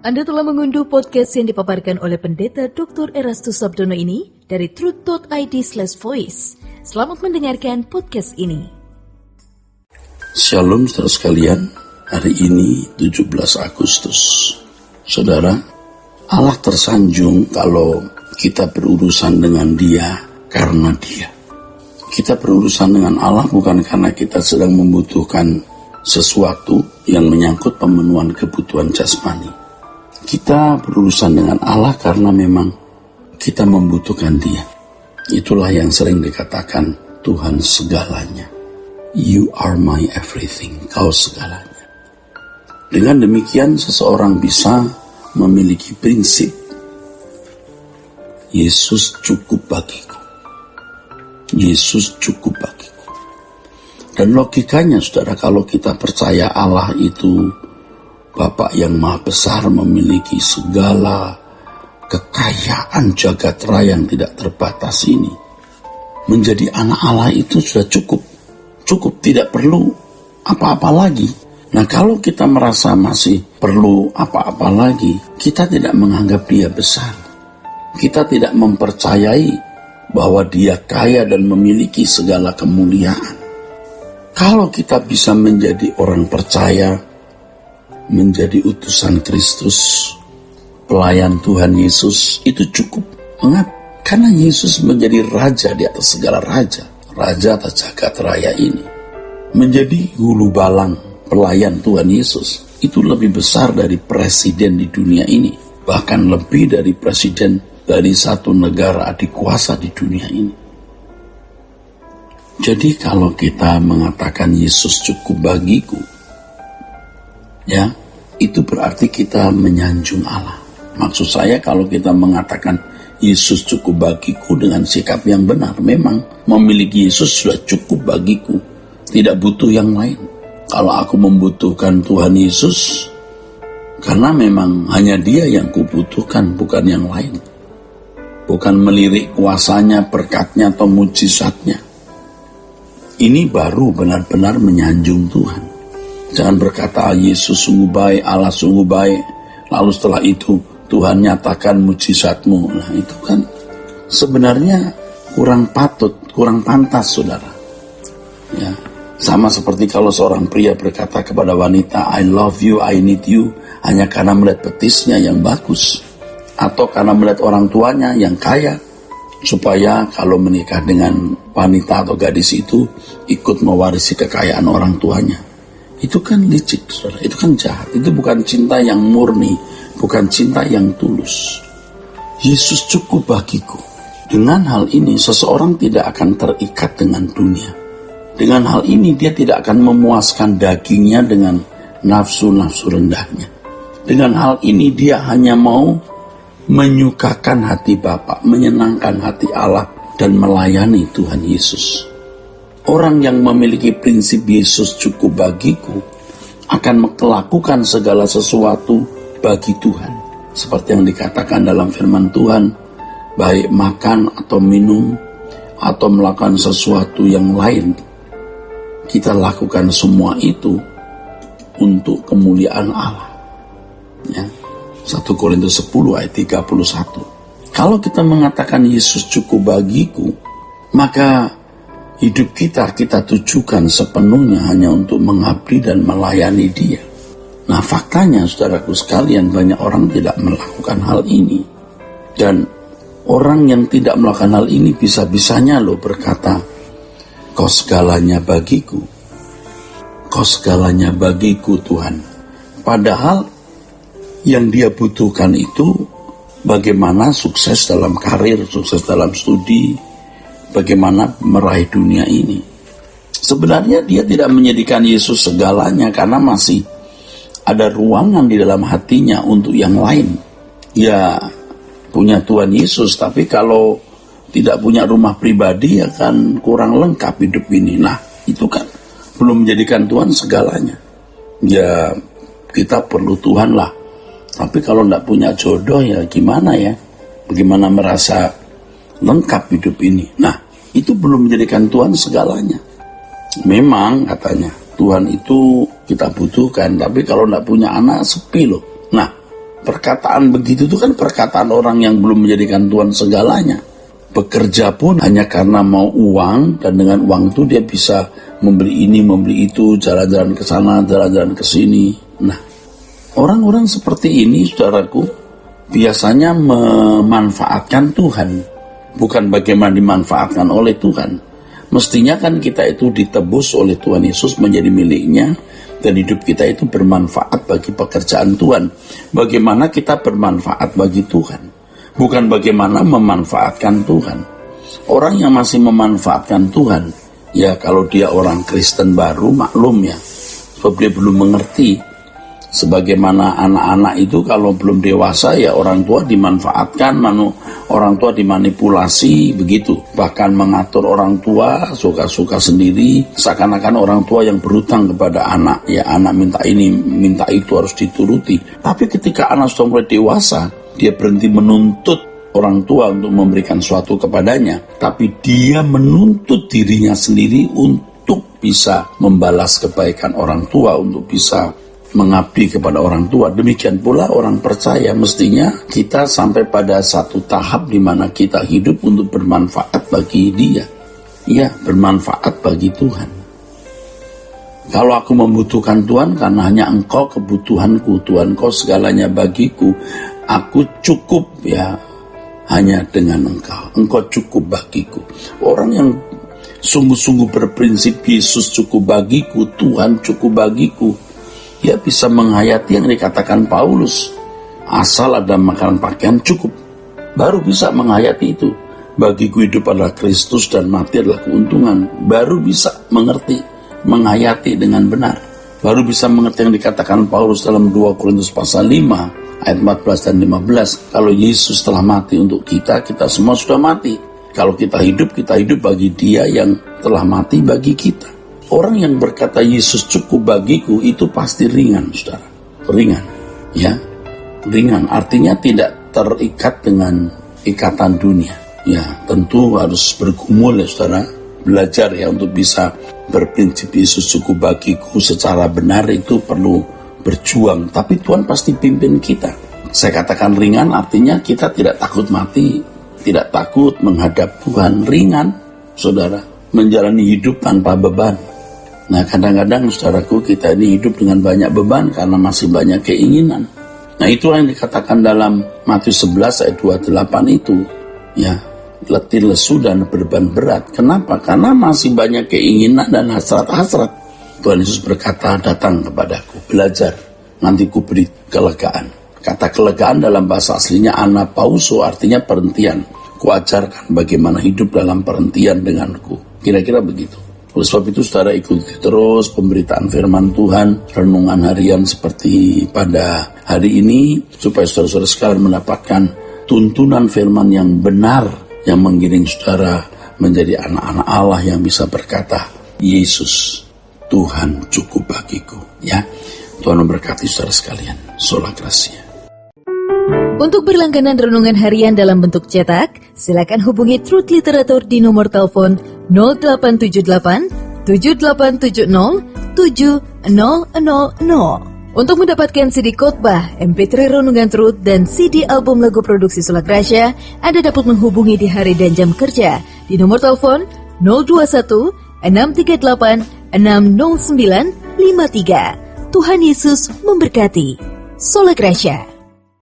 Anda telah mengunduh podcast yang dipaparkan oleh Pendeta Dr. Erastus Sabdono ini dari truth.id/voice. Selamat mendengarkan podcast ini. Shalom saudara sekalian, hari ini 17 Agustus. Saudara, Allah tersanjung kalau kita berurusan dengan Dia karena Dia. Kita berurusan dengan Allah bukan karena kita sedang membutuhkan sesuatu yang menyangkut pemenuhan kebutuhan jasmani. Kita berurusan dengan Allah karena memang kita membutuhkan Dia. Itulah yang sering dikatakan Tuhan segalanya. You are my everything, Kau segalanya. Dengan demikian seseorang bisa memiliki prinsip Yesus cukup bagiku. Yesus cukup bagiku. Dan logikanya saudara, kalau kita percaya Allah itu Bapa yang Maha Besar, memiliki segala kekayaan jagat raya yang tidak terbatas ini, menjadi anak Allah itu sudah cukup, tidak perlu apa-apa lagi. Nah, kalau kita merasa masih perlu apa-apa lagi, kita tidak menganggap Dia besar. Kita tidak mempercayai bahwa Dia kaya dan memiliki segala kemuliaan. Kalau kita bisa menjadi orang percaya, menjadi utusan Kristus, pelayan Tuhan Yesus, itu cukup. Mengapa? Karena Yesus menjadi raja di atas segala raja, raja atas jagat raya ini. Menjadi hulu balang pelayan Tuhan Yesus, itu lebih besar dari presiden di dunia ini. Bahkan lebih dari presiden dari satu negara adikuasa di dunia ini. Jadi kalau kita mengatakan Yesus cukup bagiku, ya, itu berarti kita menyanjung Allah. Maksud saya kalau kita mengatakan Yesus cukup bagiku dengan sikap yang benar, memang memiliki Yesus sudah cukup bagiku, tidak butuh yang lain. Kalau aku membutuhkan Tuhan Yesus, karena memang hanya Dia yang kubutuhkan, bukan yang lain. Bukan melirik kuasanya, berkatnya, atau mujizatnya. Ini baru benar-benar menyanjung Tuhan. Jangan berkata Yesus sungguh baik, Allah sungguh baik, lalu setelah itu Tuhan nyatakan mujizatmu. Nah, itu kan sebenarnya kurang patut, kurang pantas, saudara. Ya, sama seperti kalau seorang pria berkata kepada wanita, I love you, I need you, hanya karena melihat betisnya yang bagus, atau karena melihat orang tuanya yang kaya, supaya kalau menikah dengan wanita atau gadis itu ikut mewarisi kekayaan orang tuanya. Itu kan licik, saudara. Itu kan jahat. Itu bukan cinta yang murni, bukan cinta yang tulus. Yesus cukup bagiku. Dengan hal ini seseorang tidak akan terikat dengan dunia. Dengan hal ini dia tidak akan memuaskan dagingnya dengan nafsu-nafsu rendahnya. Dengan hal ini dia hanya mau menyukakan hati Bapa, menyenangkan hati Allah, dan melayani Tuhan Yesus. Orang yang memiliki prinsip Yesus cukup bagiku akan melakukan segala sesuatu bagi Tuhan. Seperti yang dikatakan dalam firman Tuhan, baik makan atau minum atau melakukan sesuatu yang lain, kita lakukan semua itu untuk kemuliaan Allah. Ya. 1 Korintus 10 ayat 31. Kalau kita mengatakan Yesus cukup bagiku, maka hidup kita tujukan sepenuhnya hanya untuk mengabdi dan melayani Dia. Nah, faktanya saudaraku sekalian, banyak orang tidak melakukan hal ini. Dan orang yang tidak melakukan hal ini bisa-bisanya berkata, Kau segalanya bagiku. Kau segalanya bagiku Tuhan. Padahal yang dia butuhkan itu bagaimana sukses dalam karir, sukses dalam studi, bagaimana meraih dunia ini. Sebenarnya dia tidak menjadikan Yesus segalanya karena masih ada ruangan di dalam hatinya untuk yang lain. Ya, punya Tuhan Yesus, tapi kalau tidak punya rumah pribadi ya kan kurang lengkap hidup ini. Nah, itu kan belum menjadikan Tuhan segalanya. Ya, kita perlu Tuhan lah. Tapi kalau tidak punya jodoh ya gimana ya? Bagaimana merasa lengkap hidup ini? Nah, itu belum menjadikan Tuhan segalanya. Memang katanya Tuhan itu kita butuhkan, tapi kalau tidak punya anak sepi loh. Nah, Perkataan begitu itu kan perkataan orang yang belum menjadikan Tuhan segalanya. Bekerja pun hanya karena mau uang, dan dengan uang itu dia bisa membeli ini, membeli itu, jalan-jalan ke sana, jalan-jalan ke sini. Nah, orang-orang seperti ini, saudaraku, biasanya memanfaatkan Tuhan, bukan bagaimana dimanfaatkan oleh Tuhan. Mestinya kan kita itu ditebus oleh Tuhan Yesus menjadi miliknya, dan hidup kita itu bermanfaat bagi pekerjaan Tuhan. Bagaimana kita bermanfaat bagi Tuhan, bukan bagaimana memanfaatkan Tuhan. Orang yang masih memanfaatkan Tuhan, ya kalau dia orang Kristen baru, maklum ya, sebab dia belum mengerti. Sebagaimana anak-anak itu kalau belum dewasa, ya orang tua dimanfaatkan, orang tua dimanipulasi, begitu. Bahkan mengatur orang tua, suka-suka sendiri, seakan-akan orang tua yang berhutang kepada anak. Ya anak minta ini, minta itu harus dituruti. Tapi ketika anak sudah mulai dewasa, dia berhenti menuntut orang tua untuk memberikan sesuatu kepadanya, tapi dia menuntut dirinya sendiri untuk bisa membalas kebaikan orang tua, untuk bisa mengabdi kepada orang tua. Demikian pula orang percaya, mestinya kita sampai pada satu tahap di mana kita hidup untuk bermanfaat bagi dia. Ya, bermanfaat bagi Tuhan. Kalau aku membutuhkan Tuhan karena hanya Engkau kebutuhanku, Tuhan Kau segalanya bagiku, aku cukup ya hanya dengan Engkau. Engkau cukup bagiku. Orang yang sungguh-sungguh berprinsip Yesus cukup bagiku, Tuhan cukup bagiku, dia bisa menghayati yang dikatakan Paulus, asal ada makanan pakaian cukup, baru bisa menghayati itu. Bagiku hidup adalah Kristus dan mati adalah keuntungan. Baru bisa mengerti, menghayati dengan benar. Baru bisa mengerti yang dikatakan Paulus dalam 2 Korintus pasal 5 ayat 14 dan 15. Kalau Yesus telah mati untuk kita, kita semua sudah mati. Kalau kita hidup bagi Dia yang telah mati bagi kita. Orang yang berkata Yesus cukup bagiku itu pasti ringan, saudara. Ringan, ya. Ringan, artinya tidak terikat dengan ikatan dunia. Ya, tentu harus bergumul ya, saudara. Belajar ya untuk bisa berprinsip Yesus cukup bagiku secara benar, itu perlu berjuang. Tapi Tuhan pasti pimpin kita. Saya katakan ringan, artinya kita tidak takut mati, tidak takut menghadap Tuhan. Ringan, saudara. Menjalani hidup tanpa beban. Nah, kadang-kadang saudaraku, kita ini hidup dengan banyak beban karena masih banyak keinginan. Nah, itulah yang dikatakan dalam Matius 11 ayat 28 itu. Ya, letih, lesu, dan beban berat. Kenapa? Karena masih banyak keinginan dan hasrat-hasrat. Tuhan Yesus berkata, datang kepadaku, belajar, nanti ku beri kelegaan. Kata kelegaan dalam bahasa aslinya anapauso, artinya perhentian. Kuajarkan bagaimana hidup dalam perhentian denganku. Kira-kira begitu. Oleh sebab itu, saudara, ikuti terus pemberitaan firman Tuhan, renungan harian seperti pada hari ini, supaya saudara-saudara sekalian mendapatkan tuntunan firman yang benar, yang menggiring saudara menjadi anak-anak Allah yang bisa berkata, Yesus, Tuhan cukup bagiku. Ya, Tuhan memberkati saudara sekalian. Sola Gracia. Untuk berlangganan renungan harian dalam bentuk cetak, silakan hubungi Truth Literatur di nomor telepon 0878 7870 7000. Untuk mendapatkan CD khotbah, MP3 renungan Truth, dan CD album lagu produksi Sola Gracia, Anda dapat menghubungi di hari dan jam kerja di nomor telepon 021 638 60953. Tuhan Yesus memberkati. Sola Gracia.